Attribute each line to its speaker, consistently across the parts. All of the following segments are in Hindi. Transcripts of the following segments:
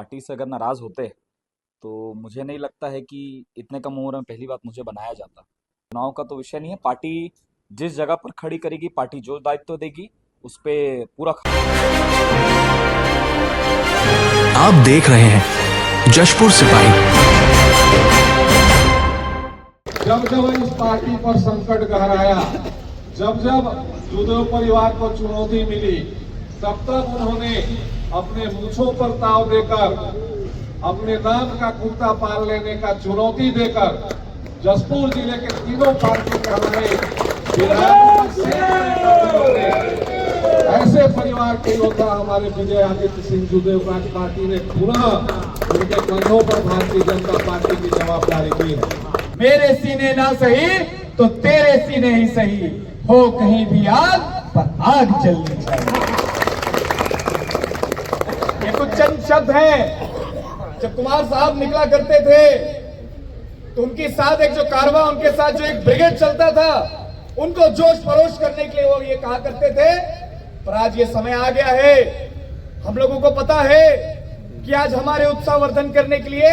Speaker 1: पार्टी से अगर नाराज होते तो मुझे नहीं लगता है कि इतने कम उम्र में पहली बात मुझे बनाया जाता। चुनाव का तो विषय नहीं है। पार्टी जिस जगह पर खड़ी करेगी, पार्टी जो दायित्व देगी उस पे पूरा
Speaker 2: आप देख रहे हैं जशपुर सिपाही।
Speaker 3: जब जब इस पार्टी पर संकट गहराया, जब जब जुदेव परिवार को चुनौती मिली, तब तक उन्होंने अपने मूछों पर ताव देकर, अपने नाम का कुर्ता पाल लेने का चुनौती देकर जशपुर जिले के तीनों पार्टी के हमारे ऐसे परिवार के योद्धा हमारे विजय आदित्य सिंह जुदेव पार्टी ने पुनः उनके कंधों पर भारतीय जनता पार्टी की जवाबदारी दी है।
Speaker 4: मेरे सीने ना सही तो तेरे सीने ही सही, हो कहीं भी आग पर आग जलनी चाहिए। ये कुछ चंद शब्द हैं। जब कुमार साहब निकला करते थे तो उनके साथ एक जो कारवां, उनके साथ जो एक ब्रिगेड चलता था, उनको जोश परोश करने के लिए वो ये कहा करते थे। पर आज ये समय आ गया है, हम लोगों को पता है कि आज हमारे उत्साह वर्धन करने के लिए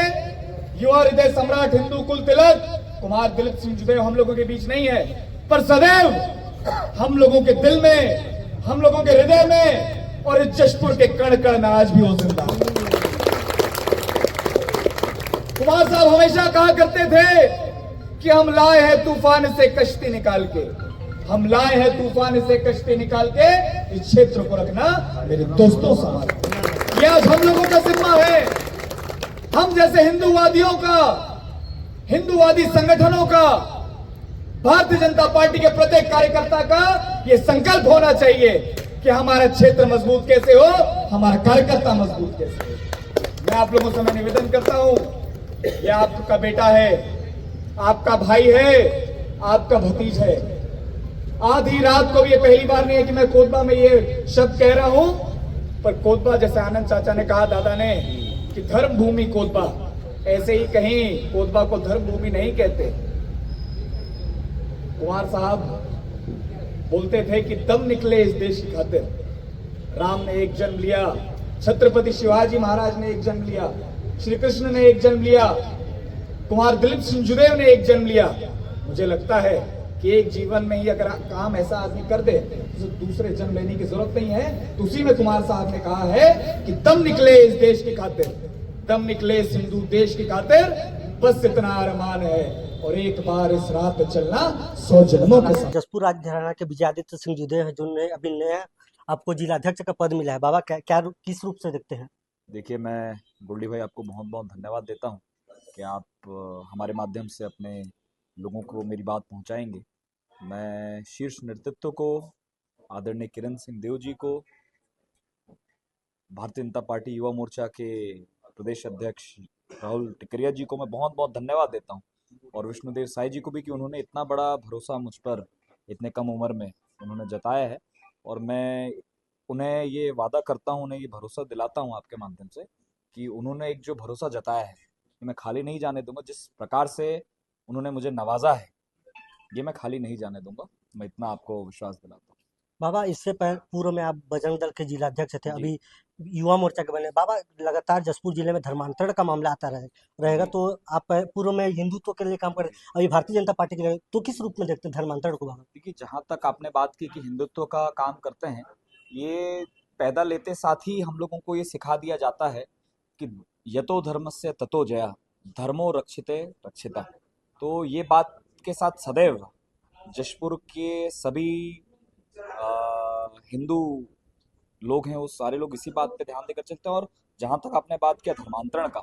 Speaker 4: युवा हृदय सम्राट हिंदू कुल तिलक कुमार दिलीप सिंह जुदेव हम लोगों के बीच नहीं है, पर सदैव हम लोगों के दिल में, हम लोगों के हृदय में और इस जशपुर के कण कण में आज भी वो जिंदा है। कुमार साहब हमेशा कहा करते थे कि हम लाए हैं तूफान से कश्ती निकाल के, हम लाए हैं तूफान से कश्ती निकाल के, इस क्षेत्र को रखना मेरे दोस्तों संभाल। ये आज हम लोगों का जिम्मा है। हम जैसे हिंदूवादियों का, हिंदूवादी संगठनों का, भारतीय जनता पार्टी के प्रत्येक कार्यकर्ता का यह संकल्प होना चाहिए कि हमारा क्षेत्र मजबूत कैसे हो, हमारा कार्यकर्ता मजबूत कैसे हो। मैं आप लोगों से मैं निवेदन करता हूं, यह आपका बेटा है, आपका भाई है, आपका भतीज है। आधी रात को भी ये पहली बार नहीं है कि मैं कोतबा में ये शब्द कह रहा हूं, पर कोतबा जैसे आनंद चाचा ने कहा, दादा ने, कि धर्म भूमि कोतबा, ऐसे ही कहीं कोतबा को धर्म भूमि नहीं कहते। कुमार साहब बोलते थे कि दम निकले इस देश की खातिर। राम ने एक जन्म लिया, छत्रपति शिवाजी महाराज ने एक जन्म लिया, श्री कृष्ण ने एक जन्म लिया, कुमार दिलीप सिंह जुदेव ने एक जन्म लिया। मुझे लगता है कि एक जीवन में ही अगर काम ऐसा आदमी कर दे तो दूसरे जन्म लेने की जरूरत नहीं है। तो उसी में कुमार साहब ने कहा है कि दम निकले इस देश की खातिर, दम निकले इस हिंदू देश की खातिर, बस इतना अरमान है और एक बार इस राह पे चलना 100 जन्मों के साथ।
Speaker 5: जशपुर राज्य हरियाणा के विजय आदित्य सिंह जुदेव है, जिन्होंने अभी नया आपको जिलाध्यक्ष का पद मिला है। बाबा क्या किस रूप से देखते हैं?
Speaker 1: देखिए, मैं गोल्डी भाई आपको बहुत बहुत धन्यवाद देता हूँ कि आप हमारे माध्यम से अपने लोगों को मेरी बात पहुँचाएंगे। मैं शीर्ष नेतृत्व को, आदरणीय किरण सिंह देव जी को, भारतीय जनता पार्टी युवा मोर्चा के प्रदेश अध्यक्ष राहुल टिकरिया जी को मैं बहुत बहुत धन्यवाद देता हूं, और विष्णुदेव साई जी को भी कि उन्होंने इतना बड़ा भरोसा मुझ पर इतने कम उम्र में उन्होंने जताया है। और मैं उन्हें ये वादा करता हूं, उन्हें ये भरोसा दिलाता हूं आपके माध्यम से कि उन्होंने एक जो भरोसा जताया है कि मैं खाली नहीं जाने दूंगा। जिस प्रकार से उन्होंने मुझे नवाजा है, ये मैं खाली नहीं जाने दूंगा। मैं इतना आपको विश्वास दिलाता हूँ।
Speaker 5: बाबा, इससे पूर्व में आप बजरंग दल के जिलाध्यक्ष थे, अभी युवा मोर्चा के बने। बाबा, लगातार जशपुर जिले में धर्मांतरण का मामला आता रहेगा, तो आप पूर्व में हिंदुत्व के लिए काम कर, अभी भारतीय जनता पार्टी के लिए, तो किस रूप में देखते हैं धर्मांतरण को? बाबा
Speaker 1: देखिए, जहाँ तक आपने बात की कि हिंदुत्व का काम करते हैं, ये पैदा लेते साथ ही हम लोगों को ये सिखा दिया जाता है कि यतो धर्मस्य ततो जया, धर्मो रक्षिते रक्षिता। तो ये बात के साथ सदैव जशपुर के सभी हिंदू लोग हैं, वो सारे लोग इसी बात पे ध्यान देकर चलते हैं। और जहाँ तक आपने बात किया धर्मांतरण का,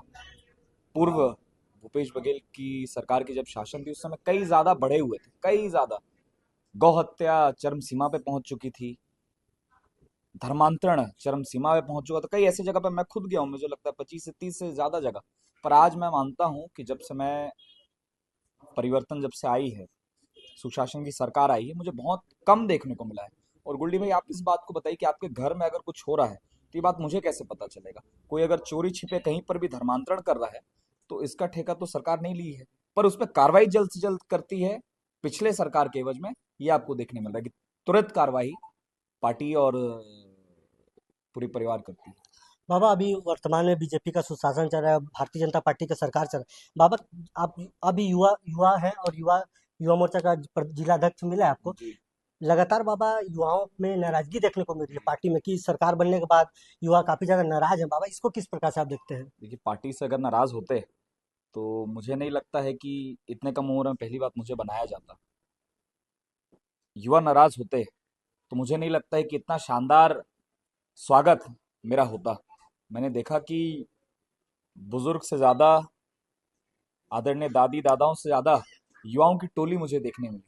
Speaker 1: पूर्व भूपेश बघेल की सरकार की जब शासन थी, उस समय कई ज्यादा बढ़े हुए थे, कई ज्यादा गौ हत्या चरम सीमा पे पहुंच चुकी थी, धर्मांतरण चरम सीमा पे पहुंच चुका था। कई ऐसी जगह पे मैं खुद गया हूँ, मुझे लगता है 25 से 30 से ज्यादा जगह पर। आज मैं मानता हूँ कि जब से मैं परिवर्तन जब से आई है, सुशासन की सरकार आई है, मुझे बहुत कम देखने को मिला है। और गुल्डी भाई, आप इस बात को बताइए कि आपके घर में अगर कुछ हो रहा है तो ये बात मुझे कैसे पता चलेगा? कोई अगर चोरी छिपे कहीं पर भी धर्मांतरण कर रहा है तो इसका ठेका तो सरकार नहीं ली है, पर उस पर कार्रवाई जल्द से जल्द करती है पिछले सरकार के एवज में। ये आपको देखने मिल रहा है कि तुरंत कार्रवाई पार्टी और पूरी परिवार करती है।
Speaker 5: बाबा अभी वर्तमान में बीजेपी का सुशासन चल रहा है, भारतीय जनता पार्टी का सरकार चल रहा है। बाबा आप अभी युवा युवा है और युवा युवा मोर्चा का जिला अध्यक्ष मिला है आपको।
Speaker 1: जी।
Speaker 5: लगातार बाबा युवाओं में नाराजगी देखने को मिल रही है पार्टी में कि सरकार बनने के बाद युवा काफी ज्यादा नाराज है। बाबा इसको किस प्रकार से आप देखते हैं?
Speaker 1: देखिए, पार्टी से अगर नाराज होते तो मुझे नहीं लगता है कि इतने कम उम्र में पहली बात मुझे बनाया जाता। युवा नाराज होते तो मुझे नहीं लगता है कि इतना शानदार स्वागत मेरा होता। मैंने देखा कि बुजुर्ग से ज्यादा, आदरणीय दादी दादाओं से ज्यादा युवाओं की टोली मुझे देखने मिली।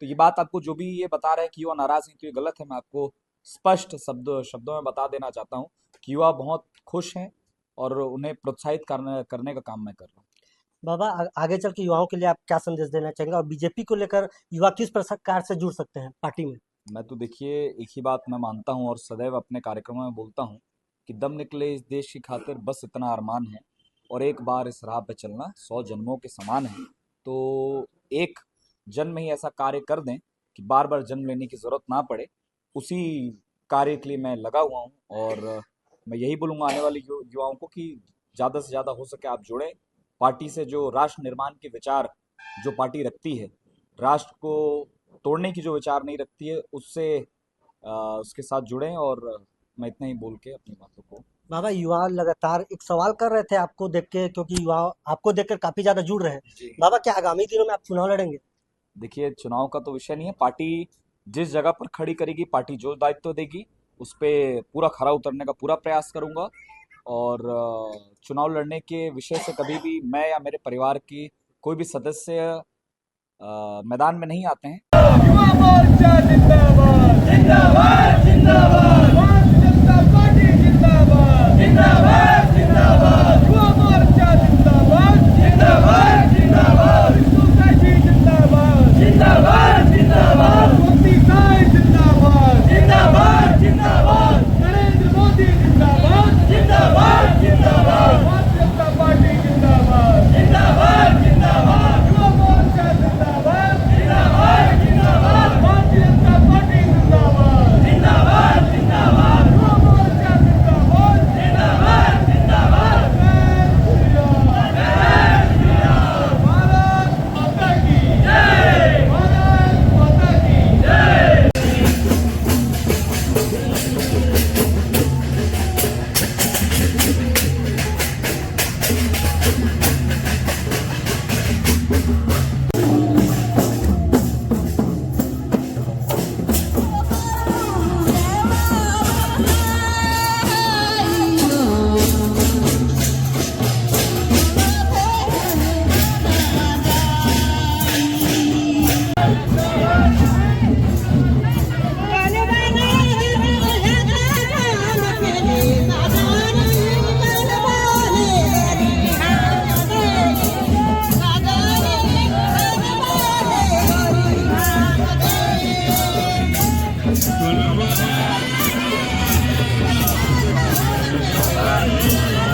Speaker 1: तो ये बात आपको जो भी ये बता रहा है कि युवा नाराज हैं, तो ये गलत है। मैं आपको स्पष्ट शब्दों में बता देना चाहता हूँ कि युवा बहुत खुश हैं और उन्हें प्रोत्साहित करने का काम मैं कर रहा हूँ।
Speaker 5: बाबा आगे चल के युवाओं के लिए आप क्या संदेश देना चाहेंगे और बीजेपी को लेकर युवा किस प्रकार से जुड़ सकते हैं पार्टी में?
Speaker 1: मैं तो देखिए, एक ही बात मैं मानता हूँ और सदैव अपने कार्यक्रमों में बोलता हूँ कि दम निकले इस देश की खातिर बस इतना अरमान है, और एक बार इस राह पे चलना 100 जन्मों के समान है। तो एक जन्म ही ऐसा कार्य कर दें कि बार बार जन्म लेने की जरूरत ना पड़े, उसी कार्य के लिए मैं लगा हुआ हूँ। और मैं यही बोलूँगा आने वाले युवाओं को कि ज़्यादा से ज़्यादा हो सके आप जुड़ें पार्टी से। जो राष्ट्र निर्माण के विचार जो पार्टी रखती है, राष्ट्र को तोड़ने की जो विचार नहीं रखती है, उसके साथ जुड़ें। और मैं इतना ही बोल के अपनी बातों को।
Speaker 5: बाबा युवा लगातार एक सवाल कर रहे थे आपको देख के, क्योंकि युवा आपको देखकर काफी ज्यादा जुड़ रहे हैं।
Speaker 1: जी।
Speaker 5: बाबा क्या आगामी दिनों में आप चुनाव लड़ेंगे?
Speaker 1: देखिए, चुनाव का तो विषय नहीं है। पार्टी जिस जगह पर खड़ी करेगी, पार्टी जो दायित्व देगी, उस पे पूरा खरा उतरने का पूरा प्रयास करूंगा। और चुनाव लड़ने के विषय से कभी भी मैं या मेरे परिवार की कोई भी सदस्य मैदान में नहीं आते हैं।
Speaker 4: युवा मोर्चा जिंदाबाद जिंदाबाद जिंदाबाद।